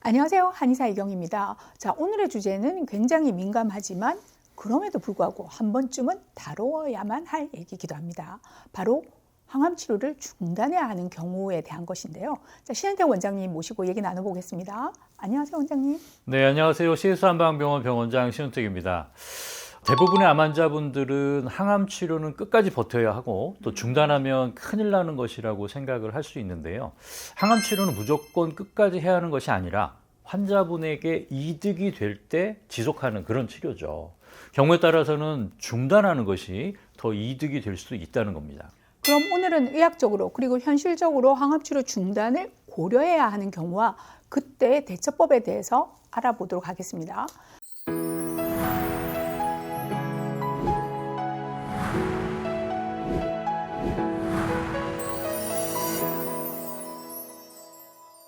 안녕하세요. 한의사 이경입니다. 자, 오늘의 주제는 굉장히 민감하지만 그럼에도 불구하고 한 번쯤은 다루어야만 할 얘기이기도 합니다. 바로 항암 치료를 중단해야 하는 경우에 대한 것인데요. 자, 신한태 원장님 모시고 얘기 나눠보겠습니다. 안녕하세요, 원장님. 네, 안녕하세요. CS 한방병원 병원장 신은택입니다. 대부분의 암 환자분들은 항암 치료는 끝까지 버텨야 하고 또 중단하면 큰일 나는 것이라고 생각을 할 수 있는데요. 항암 치료는 무조건 끝까지 해야 하는 것이 아니라 환자분에게 이득이 될 때 지속하는 그런 치료죠. 경우에 따라서는 중단하는 것이 더 이득이 될 수도 있다는 겁니다. 그럼 오늘은 의학적으로 그리고 현실적으로 항암 치료 중단을 고려해야 하는 경우와 그때의 대처법에 대해서 알아보도록 하겠습니다.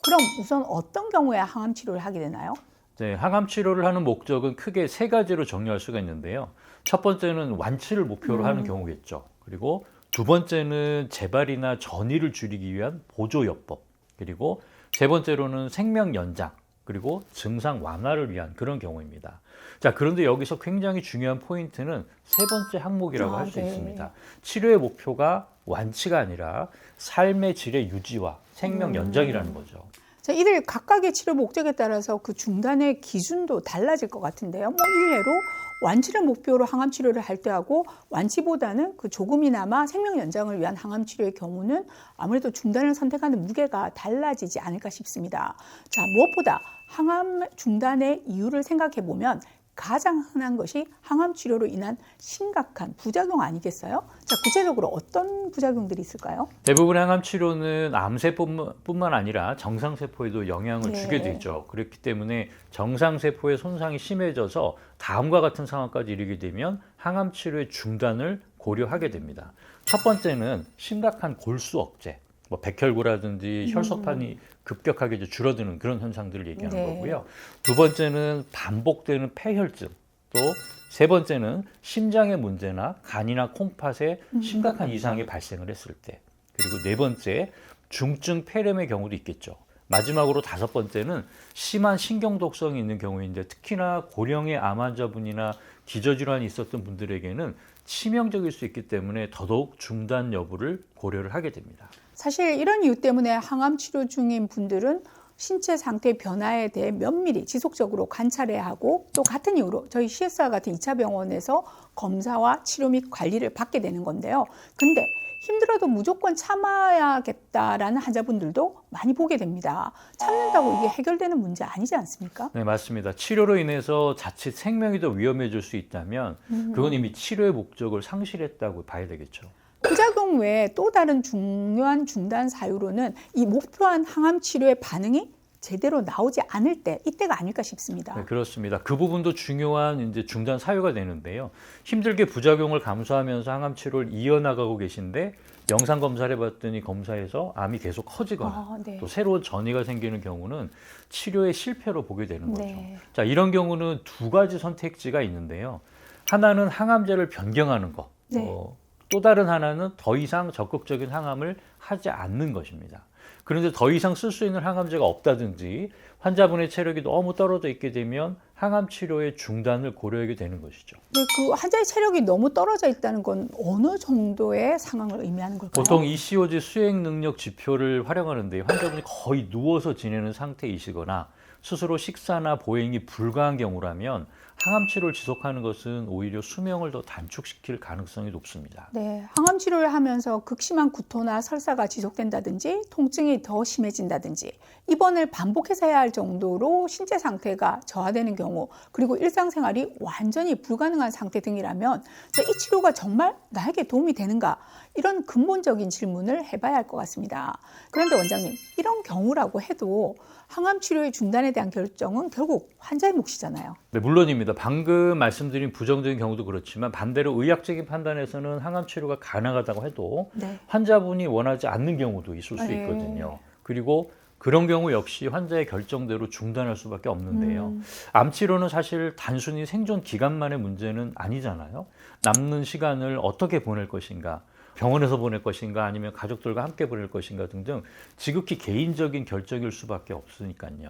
그럼 우선 어떤 경우에 항암 치료를 하게 되나요? 네, 항암 치료를 하는 목적은 크게 세 가지로 정리할 수가 있는데요. 첫 번째는 완치를 목표로 하는 경우겠죠. 그리고 두 번째는 재발이나 전이를 줄이기 위한 보조요법, 그리고 세 번째로는 생명 연장, 그리고 증상 완화를 위한 그런 경우입니다. 자, 그런데 여기서 굉장히 중요한 포인트는 세 번째 항목이라고 할 수 네. 있습니다. 치료의 목표가 완치가 아니라 삶의 질의 유지와 생명 연장이라는 거죠. 자, 이들 각각의 치료 목적에 따라서 그 중단의 기준도 달라질 것 같은데요. 일례로 완치를 목표로 항암 치료를 할 때하고 완치보다는 그 조금이나마 생명 연장을 위한 항암 치료의 경우는 아무래도 중단을 선택하는 무게가 달라지지 않을까 싶습니다. 자, 무엇보다 항암 중단의 이유를 생각해 보면 가장 흔한 것이 항암 치료로 인한 심각한 부작용 아니겠어요? 자, 구체적으로 어떤 부작용들이 있을까요? 대부분의 항암 치료는 암세포뿐만 아니라 정상세포에도 영향을 네. 주게 되죠. 그렇기 때문에 정상세포의 손상이 심해져서 다음과 같은 상황까지 이르게 되면 항암 치료의 중단을 고려하게 됩니다. 첫 번째는 심각한 골수 억제, 백혈구라든지 혈소판이 급격하게 줄어드는 그런 현상들을 얘기하는 네. 거고요. 두 번째는 반복되는 폐혈증, 또 세 번째는 심장의 문제나 간이나 콩팥에 심각한 이상이 발생을 했을 때, 그리고 네 번째 중증 폐렴의 경우도 있겠죠. 마지막으로 다섯 번째는 심한 신경독성이 있는 경우인데, 특히나 고령의 암 환자분이나 기저질환이 있었던 분들에게는 치명적일 수 있기 때문에 더더욱 중단 여부를 고려를 하게 됩니다. 사실 이런 이유 때문에 항암 치료 중인 분들은 신체 상태 변화에 대해 면밀히 지속적으로 관찰해야 하고, 또 같은 이유로 저희 CSR 같은 2차 병원에서 검사와 치료 및 관리를 받게 되는 건데요. 근데 힘들어도 무조건 참아야겠다라는 환자분들도 많이 보게 됩니다. 참는다고 이게 해결되는 문제 아니지 않습니까? 네, 맞습니다. 치료로 인해서 자칫 생명이 더 위험해질 수 있다면 그건 이미 치료의 목적을 상실했다고 봐야 되겠죠. 부작용 외에 또 다른 중요한 중단 사유로는 이 목표한 항암 치료의 반응이 제대로 나오지 않을 때, 이때가 아닐까 싶습니다. 네, 그렇습니다. 그 부분도 중요한 이제 중단 사유가 되는데요. 힘들게 부작용을 감수하면서 항암 치료를 이어나가고 계신데 영상 검사를 해봤더니 검사에서 암이 계속 커지거나 네. 또 새로운 전이가 생기는 경우는 치료의 실패로 보게 되는 거죠. 네. 자, 이런 경우는 두 가지 선택지가 있는데요. 하나는 항암제를 변경하는 것. 네. 또 다른 하나는 더 이상 적극적인 항암을 하지 않는 것입니다. 그런데 더 이상 쓸 수 있는 항암제가 없다든지 환자분의 체력이 너무 떨어져 있게 되면 항암 치료의 중단을 고려하게 되는 것이죠. 그 환자의 체력이 너무 떨어져 있다는 건 어느 정도의 상황을 의미하는 걸까요? 보통 ECOG 수행 능력 지표를 활용하는데 환자분이 거의 누워서 지내는 상태이시거나 스스로 식사나 보행이 불가한 경우라면 항암 치료를 지속하는 것은 오히려 수명을 더 단축시킬 가능성이 높습니다. 네, 항암 치료를 하면서 극심한 구토나 설사가 지속된다든지 통증이 더 심해진다든지 입원을 반복해서 해야 할 정도로 신체 상태가 저하되는 경우, 그리고 일상생활이 완전히 불가능한 상태 등이라면 이 치료가 정말 나에게 도움이 되는가? 이런 근본적인 질문을 해봐야 할 것 같습니다. 그런데 원장님, 이런 경우라고 해도 항암 치료의 중단에 대한 결정은 결국 환자의 몫이잖아요. 네, 물론입니다. 방금 말씀드린 부정적인 경우도 그렇지만 반대로 의학적인 판단에서는 항암 치료가 가능하다고 해도 네. 환자분이 원하지 않는 경우도 있을 수 있거든요. 그리고 그런 경우 역시 환자의 결정대로 중단할 수밖에 없는데요. 암 치료는 사실 단순히 생존 기간만의 문제는 아니잖아요. 남는 시간을 어떻게 보낼 것인가, 병원에서 보낼 것인가 아니면 가족들과 함께 보낼 것인가 등등 지극히 개인적인 결정일 수밖에 없으니까요.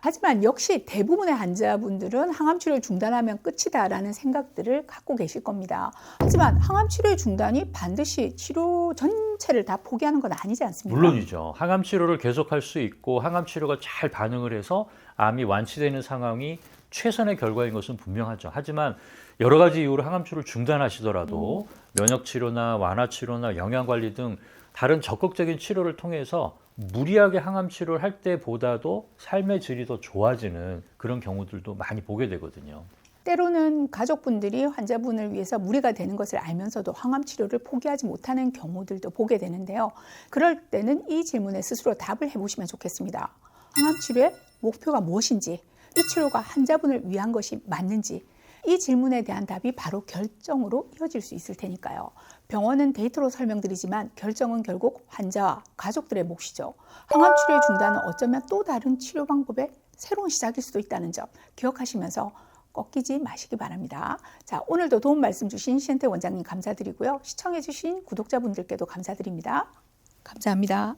하지만 역시 대부분의 환자분들은 항암 치료를 중단하면 끝이다라는 생각들을 갖고 계실 겁니다. 하지만 항암 치료의 중단이 반드시 치료 전체를 다 포기하는 건 아니지 않습니까? 물론이죠. 항암 치료를 계속할 수 있고 항암 치료가 잘 반응을 해서 암이 완치되는 상황이 최선의 결과인 것은 분명하죠. 하지만 여러 가지 이유로 항암 치료를 중단하시더라도 면역 치료나 완화 치료나 영양 관리 등 다른 적극적인 치료를 통해서 무리하게 항암 치료를 할 때보다도 삶의 질이 더 좋아지는 그런 경우들도 많이 보게 되거든요. 때로는 가족분들이 환자분을 위해서 무리가 되는 것을 알면서도 항암 치료를 포기하지 못하는 경우들도 보게 되는데요. 그럴 때는 이 질문에 스스로 답을 해보시면 좋겠습니다. 항암 치료의 목표가 무엇인지, 이 치료가 환자분을 위한 것이 맞는지, 이 질문에 대한 답이 바로 결정으로 이어질 수 있을 테니까요. 병원은 데이터로 설명드리지만 결정은 결국 환자와 가족들의 몫이죠. 항암 치료의 중단은 어쩌면 또 다른 치료 방법의 새로운 시작일 수도 있다는 점 기억하시면서 꺾이지 마시기 바랍니다. 자, 오늘도 도움 말씀 주신 신태 원장님 감사드리고요. 시청해주신 구독자분들께도 감사드립니다. 감사합니다.